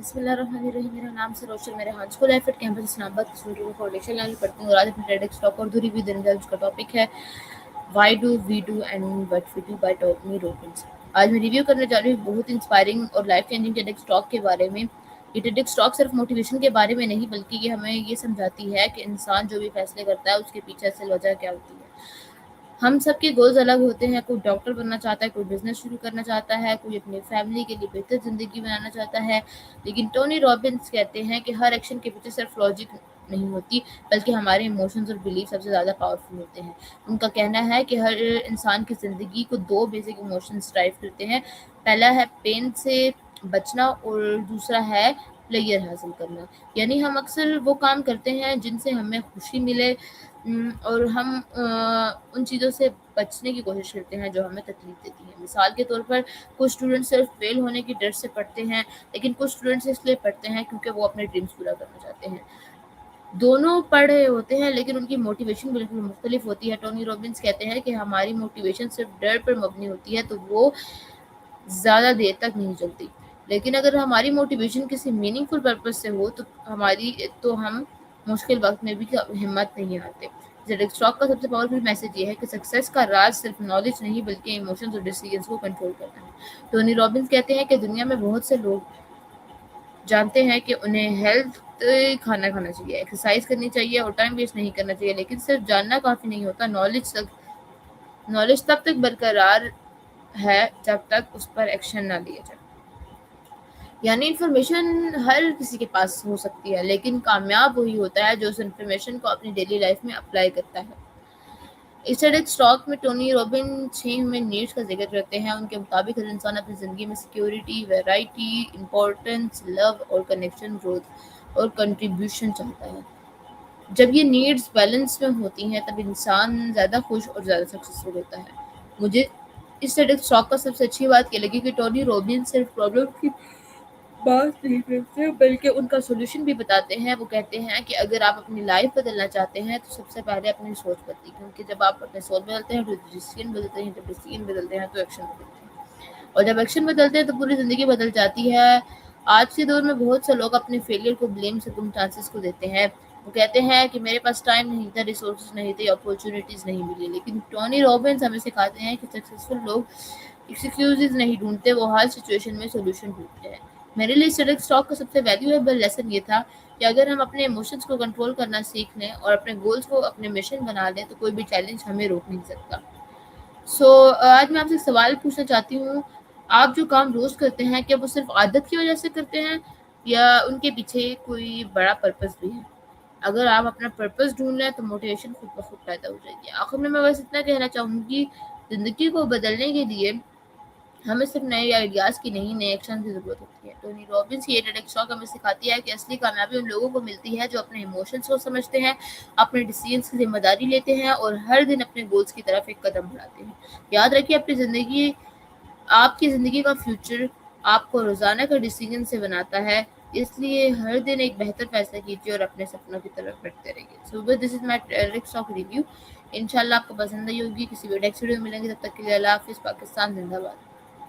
بسم اللہ الرحمن الرحیم. میرا نام سے روشن میرے ہاں اسکول لائف ایٹ کیمپس اسلام آباد اسٹوڈنٹ فاؤنڈیشن لیول پڑھتی ہوں اور آج اپنے ٹیڈ اسٹاک اور دوری بھی دینے جس کا ٹاپک ہے why do we do and what we do by Tony Robbins. آج میں ریویو کرنے جا رہی ہوں بہت انسپائرنگ اور لائف چینجنگ ٹیڈ اسٹاک کے بارے میں. یہ ٹیڈ اسٹاک صرف موٹیویشن کے بارے میں نہیں بلکہ یہ ہمیں یہ سمجھاتی ہے کہ انسان جو بھی فیصلے کرتا ہے اس کے پیچھے اصل وجہ کیا ہوتی ہے. ہم سب کے گولز الگ ہوتے ہیں. کوئی ڈاکٹر بننا چاہتا ہے, کوئی بزنس شروع کرنا چاہتا ہے, کوئی اپنی فیملی کے لیے بہتر زندگی بنانا چاہتا ہے. لیکن ٹونی رابنس کہتے ہیں کہ ہر ایکشن کے پیچھے صرف لاجک نہیں ہوتی بلکہ ہمارے ایموشنز اور بلیف سب سے زیادہ پاورفل ہوتے ہیں. ان کا کہنا ہے کہ ہر انسان کی زندگی کو دو بیسک ایموشنز ڈرائیو کرتے ہیں. پہلا ہے پین سے بچنا اور دوسرا ہے پلیئر حاصل کرنا. یعنی ہم اکثر وہ کام کرتے ہیں جن سے ہمیں خوشی ملے اور ہم ان چیزوں سے بچنے کی کوشش کرتے ہیں جو ہمیں تکلیف دیتی ہیں. مثال کے طور پر کچھ اسٹوڈنٹ صرف فیل ہونے کی ڈر سے پڑھتے ہیں, لیکن کچھ اسٹوڈنٹس اس لیے پڑھتے ہیں کیونکہ وہ اپنے ڈریمز پورا کرنا چاہتے ہیں. دونوں پڑھ رہے ہوتے ہیں لیکن ان کی موٹیویشن بالکل مختلف ہوتی ہے. ٹونی رابنس کہتے ہیں کہ ہماری موٹیویشن صرف ڈر پر مبنی ہوتی ہے تو وہ زیادہ دیر تک نہیں چلتی, لیکن اگر ہماری موٹیویشن کسی میننگ فل پرپز سے ہو تو ہم مشکل وقت میں بھی ہمت نہیں آتے. زیڈ اسٹاک کا سب سے پاورفل میسج یہ ہے کہ سکسیس کا راز صرف نالج نہیں بلکہ ایموشنز اور ڈیسیژنز کو کنٹرول کرنا ہے. ٹونی رابنس کہتے ہیں کہ دنیا میں بہت سے لوگ جانتے ہیں کہ انہیں ہیلتھ کھانا کھانا چاہیے, ایکسرسائز کرنی چاہیے اور ٹائم ویسٹ نہیں کرنا چاہیے, لیکن صرف جاننا کافی نہیں ہوتا. نالج تب تک برقرار ہے جب تک اس پر ایکشن نہ لیا جائے. یعنی انفارمیشن ہر کسی کے پاس ہو سکتی ہے لیکن کامیاب وہی ہوتا ہے جو اس انفارمیشن کو اپنی ڈیلی لائف میں اپلائی کرتا ہے. اس ٹیڈ اسٹاک میں ٹونی رابن 6 ہیومن نیڈس کا ذکر کرتے ہیں. ان کے مطابق ہر انسان اپنی زندگی میں سیکیورٹی, ویرائٹی, امپورٹنس, لو اور کنیکشن, گروتھ اور کنٹریبیوشن چاہتا ہے. جب یہ نیڈس بیلنس میں ہوتی ہیں تب انسان زیادہ خوش اور زیادہ سکسیسفل ہوتا ہے. مجھے اس ٹیڈ اسٹاک کا سب سے اچھی بات یہ لگی کہ ٹونی رابن صرف پرابلم کی بات نہیں کرتے بلکہ ان کا سولوشن بھی بتاتے ہیں. وہ کہتے ہیں کہ اگر آپ اپنی لائف بدلنا چاہتے ہیں تو سب سے پہلے اپنی سوچ بدلی, کیونکہ جب آپ اپنی سوچ بدلتے ہیں تو ڈیسیژن بدلتے ہیں, جب ڈیسیژن بدلتے ہیں تو ایکشن بدلتے ہیں, اور جب ایکشن بدلتے ہیں تو پوری زندگی بدل جاتی ہے. آج کے دور میں بہت سے لوگ اپنے فیلئر کو بلیم سرکمسٹانسز کو دیتے ہیں. وہ کہتے ہیں کہ میرے پاس ٹائم نہیں تھا, ریسورسز نہیں تھے, اپورچونیٹیز نہیں ملی. لیکن ٹونی رابنس ہمیں سکھاتے ہیں کہ سکسیسفل لوگ ایکسکیوزز نہیں ڈھونڈتے, وہ ہر سچویشن میں سولوشن ڈھونڈتے ہیں. میرے لیے ٹیڈ اسٹاک کا سب سے ویلیویبل لیسن یہ تھا کہ اگر ہم اپنے ایموشنز کو کنٹرول کرنا سیکھ لیں اور اپنے گولز کو اپنے مشن بنا لیں تو کوئی بھی چیلنج ہمیں روک نہیں سکتا. آج میں آپ سے ایک سوال پوچھنا چاہتی ہوں, آپ جو کام روز کرتے ہیں کیا وہ صرف عادت کی وجہ سے کرتے ہیں یا ان کے پیچھے کوئی بڑا پرپس بھی ہے؟ اگر آپ اپنا پرپس ڈھونڈ لیں تو موٹیویشن خود بخود پیدا ہو جائے گی. آخر میں بس اتنا کہنا چاہوں گی, زندگی کو بدلنے کے لیے ہمیں صرف نئے آئیڈیاز کی نہیں, نئے ایکشن کی ضرورت ہوتی ہے. ٹونی رابنس کی ٹیڈ اسٹاک ہمیں سکھاتی ہے کہ اصلی کامیابی ان لوگوں کو ملتی ہے جو اپنے ایموشنز کو سمجھتے ہیں, اپنے ڈیسیژنز کی ذمہ داری لیتے ہیں اور ہر دن اپنے گولز کی طرف ایک قدم بڑھاتے ہیں. یاد رکھیے آپ کی زندگی کا فیوچر آپ کو روزانہ کا ڈیسیژن سے بناتا ہے, اس لیے ہر دن ایک بہتر فیصلہ کیجیے اور اپنے سپنوں کی طرف بڑھتے رہیے. سو دس از مائی ٹیڈ اسٹاک ریویو. انشاءاللہ آپ کو پسند آئی ہوگی. کسی بھی نیکسٹ ویڈیو میں ملیں گے, تب تک کے لیے اللہ حافظ. پاکستان زندہ باد.